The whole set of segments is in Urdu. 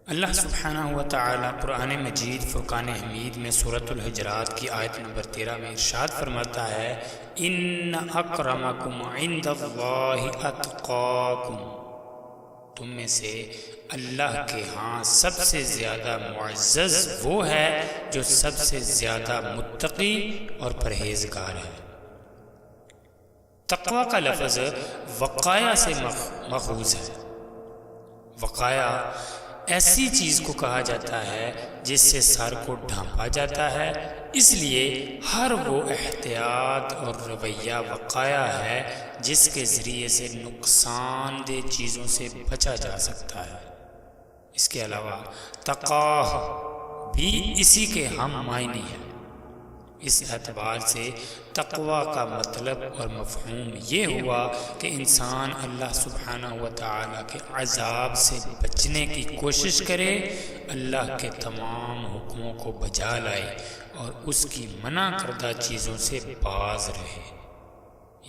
اللہ سبحانہ و تعالی قرآن مجید فرقان حمید میں سورۃ الحجرات کی آیت نمبر 13 میں ارشاد فرماتا ہے ان اکرمکم عند اللہ اتقاکم، تم میں سے اللہ کے ہاں سب سے زیادہ معزز وہ ہے جو سب سے زیادہ متقی اور پرہیزگار ہے۔ تقوی کا لفظ وقایا سے ماخوذ ہے۔ وقایا ایسی چیز کو کہا جاتا ہے جس سے سر کو ڈھانپا جاتا ہے، اس لیے ہر وہ احتیاط اور رویہ وقایا ہے جس کے ذریعے سے نقصان دہ چیزوں سے بچا جا سکتا ہے۔ اس کے علاوہ تقاہ بھی اسی کے ہم معنی ہے۔ اس اعتبار سے تقوی کا مطلب اور مفہوم یہ ہوا کہ انسان اللہ سبحانہ و تعالیٰ کے عذاب سے بچنے کی کوشش کرے، اللہ کے تمام حکموں کو بجا لائے اور اس کی منع کردہ چیزوں سے باز رہے،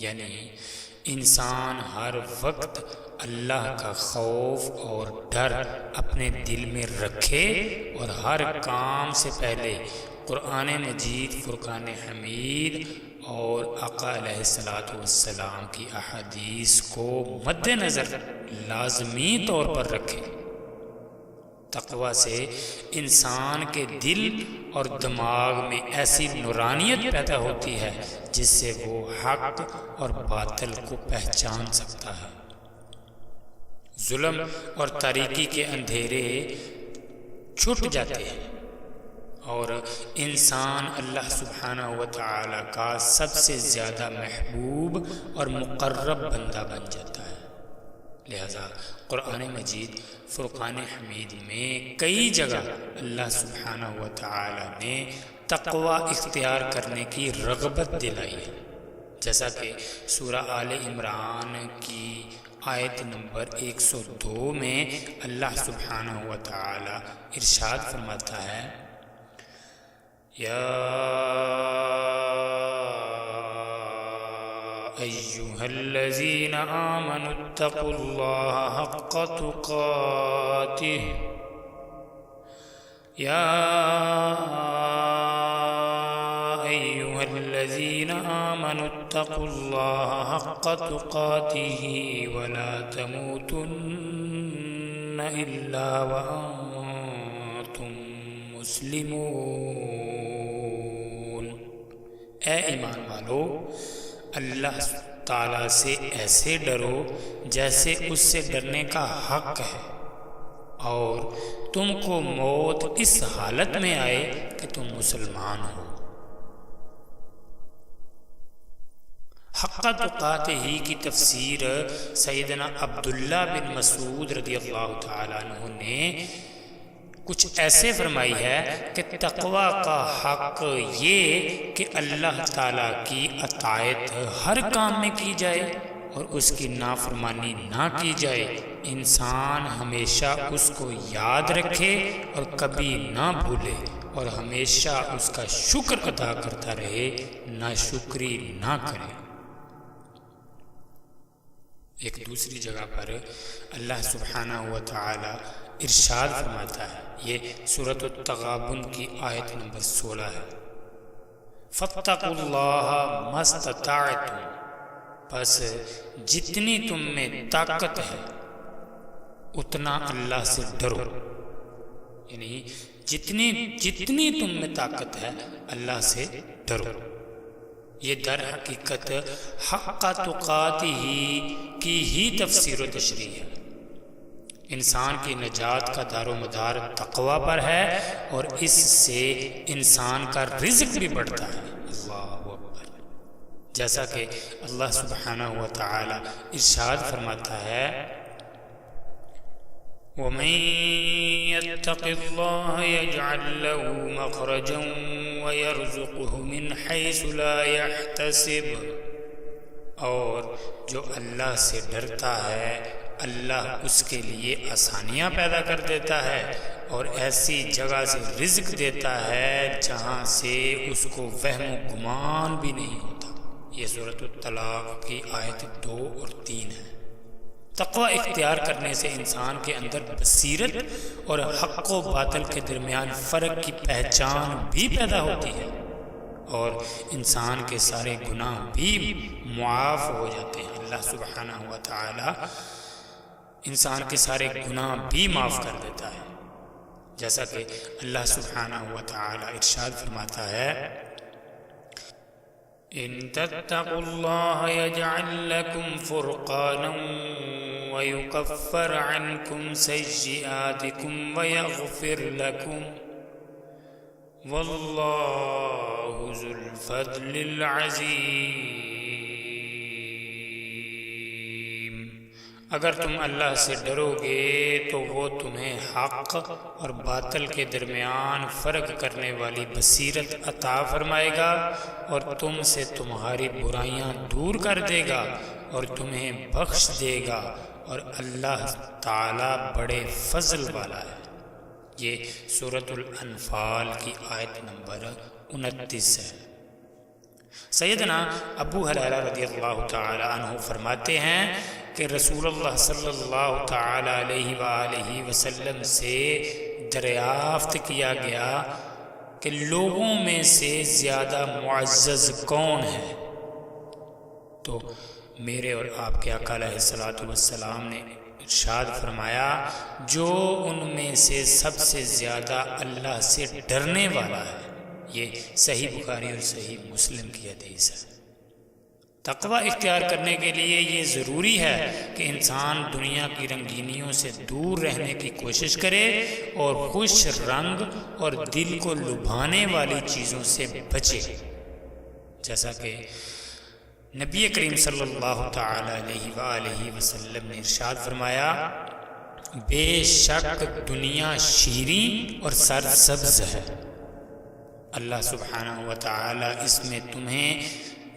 یعنی انسان ہر وقت اللہ کا خوف اور ڈر اپنے دل میں رکھے اور ہر کام سے پہلے قرآن مجید فرقان حمید اور آقا علیہ السلام کی احادیث کو مد نظر لازمی طور پر رکھے۔ تقوی سے انسان کے دل اور دماغ میں ایسی نورانیت پیدا ہوتی ہے جس سے وہ حق اور باطل کو پہچان سکتا ہے۔ ظلم اور تاریکی کے اندھیرے چھٹ جاتے ہیں اور انسان اللہ سبحانہ و تعالی کا سب سے زیادہ محبوب اور مقرب بندہ بن جاتا ہے۔ لہذا قرآن مجید فرقان حمید میں کئی جگہ اللہ سبحانہ و تعالی نے تقوی اختیار کرنے کی رغبت دلائی ہے، جیسا کہ سورہ آل عمران کی آیت نمبر 102 میں اللہ سبحانہ و تعالی ارشاد فرماتا ہے یا ایہا الذین آمنوا اتقوا اللہ حق تقاتہ یا ایہا الذین آمنوا اتقوا اللہ حق تقاتہ ولا تموتن الا وانتم مسلمون۔ اے ایمان والو، اللہ تعالیٰ سے ایسے ڈرو جیسے اس سے ڈرنے کا حق ہے، اور تم کو موت اس حالت میں آئے کہ تم مسلمان ہو۔ حق تقاتہ ہی کی تفسیر سیدنا عبداللہ بن مسعود رضی اللہ تعالیٰ عنہ نے کچھ ایسے فرمائی ہے کہ تقوی کا حق یہ کہ اللہ تعالیٰ کی اطاعت ہر کام میں کی جائے اور اس کی نافرمانی نہ کی جائے، انسان ہمیشہ اس کو یاد رکھے اور کبھی نہ بھولے، اور ہمیشہ اس کا شکر ادا کرتا رہے، ناشکری نہ کرے۔ ایک دوسری جگہ پر اللہ سبحانہ و تعالی ارشاد فرماتا ہے، یہ سورۃ التغابن کی آیت نمبر 16 ہے، فاتقوا اللہ ما استطعتم، پس جتنی تم میں طاقت ہے اتنا اللہ سے ڈرو، یعنی جتنی تم میں طاقت ہے اللہ سے ڈرو۔ یہ در حقیقت حق تقاتہ کی ہی تفسیر و تشریح ہے۔ انسان کی نجات کا دار و مدار تقوی پر ہے اور اس سے انسان کا رزق بھی بڑھتا ہے۔ اللہ اکبر، جیسا کہ اللہ سبحانہ و تعالی ارشاد فرماتا ہے وَمَن يَتَّقِ اللَّهَ يَجْعَل لَّهُ مَخْرَجًا وَيَرْزُقْهُ مِنْ حَيْثُ لَا يَحْتَسِبُ، اور جو اللہ سے ڈرتا ہے اللہ اس کے لیے آسانیاں پیدا کر دیتا ہے اور ایسی جگہ سے رزق دیتا ہے جہاں سے اس کو وہم و گمان بھی نہیں ہوتا۔ یہ سورۃ الطلاق کی آیت 2 اور 3 ہے۔ تقوی اختیار کرنے سے انسان کے اندر بصیرت اور حق و باطل کے درمیان فرق کی پہچان بھی پیدا ہوتی ہے، اور انسان کے سارے گناہ بھی معاف ہو جاتے ہیں۔ اللہ سبحانہ و تعالی انسان کے سارے گناہ بھی معاف کر دیتا ہے، جیسا کہ اللہ سبحانہ و تعالی ارشاد فرماتا ہے، ان تتقوا اللہ یجعل لکم فرقانا ویکفر عنکم سیئاتکم ویغفر لکم واللہ ذو الفضل العظیم۔ اگر تم اللہ سے ڈرو گے تو وہ تمہیں حق اور باطل کے درمیان فرق کرنے والی بصیرت عطا فرمائے گا، اور تم سے تمہاری برائیاں دور کر دے گا اور تمہیں بخش دے گا، اور اللہ تعالی بڑے فضل والا ہے۔ یہ سورۃ الانفال کی آیت نمبر 29 ہے۔ سیدنا ابو ہریرہ رضی اللہ تعالی عنہ فرماتے ہیں کہ رسول اللہ صلی اللہ تعالی علیہ وآلہ وسلم سے دریافت کیا گیا کہ لوگوں میں سے زیادہ معزز کون ہے؟ تو میرے اور آپ کے آقا علیہ الصلوۃ والسلام نے ارشاد فرمایا، جو ان میں سے سب سے زیادہ اللہ سے ڈرنے والا ہے۔ یہ صحیح بخاری اور صحیح مسلم کی حدیث ہے۔ تقوی اختیار کرنے کے لیے یہ ضروری ہے کہ انسان دنیا کی رنگینیوں سے دور رہنے کی کوشش کرے اور خوش رنگ اور دل کو لبھانے والی چیزوں سے بچے، جیسا کہ نبی کریم صلی اللہ تعالی علیہ وآلہ وسلم نے ارشاد فرمایا، بے شک دنیا شیریں اور سرسبز ہے، اللہ سبحانہ و تعالی اس میں تمہیں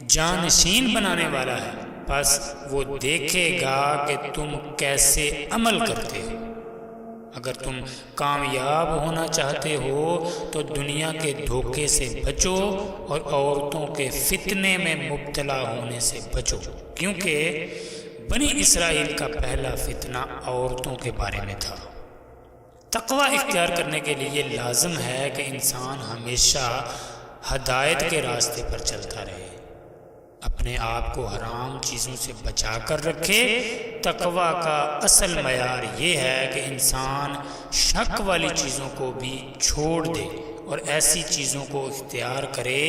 جانشین بنانے والا ہے، بس وہ دیکھے گا کہ تم کیسے عمل کرتے ہو۔ اگر تم کامیاب ہونا چاہتے ہو تو دنیا کے دھوکے سے بچو اور عورتوں کے فتنے میں مبتلا ہونے سے بچو، کیونکہ بنی اسرائیل کا پہلا فتنہ عورتوں کے بارے میں تھا۔ تقوی اختیار کرنے کے لیے لازم ہے کہ انسان ہمیشہ ہدایت کے راستے پر چلتا رہے، اپنے آپ کو حرام چیزوں سے بچا کر رکھے۔ تقوی کا اصل معیار یہ ہے کہ انسان شک والی چیزوں کو بھی چھوڑ دے اور ایسی چیزوں کو اختیار کرے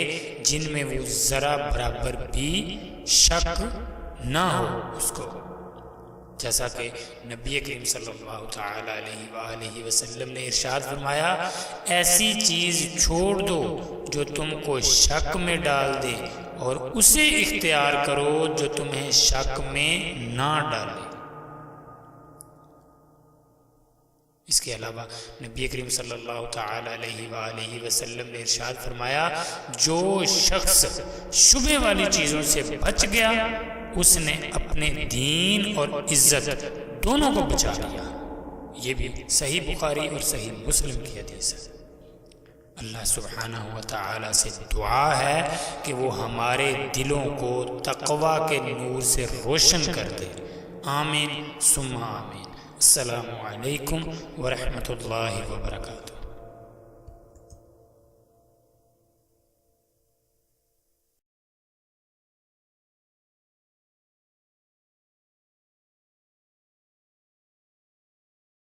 جن میں وہ ذرا برابر بھی شک نہ ہو اس کو، جیسا کہ نبی کریم صلی اللہ تعالی علیہ وآلہ وسلم نے ارشاد فرمایا، ایسی چیز چھوڑ دو جو تم کو شک میں ڈال دے اور اسے اختیار کرو جو تمہیں شک میں نہ ڈالے۔ اس کے علاوہ نبی کریم صلی اللہ تعالی علیہ وآلہ وسلم نے ارشاد فرمایا، جو شخص شبہ والی چیزوں سے بچ گیا اس نے اپنے دین اور عزت دونوں کو بچا لیا۔ یہ بھی صحیح بخاری اور صحیح مسلم کی حدیث ہے۔ اللہ سبحانہ و تعالی سے دعا ہے کہ وہ ہمارے دلوں کو تقوی کے نور سے روشن کر دے۔ آمین ثم آمین۔ السلام علیکم ورحمۃ اللہ وبرکاتہ۔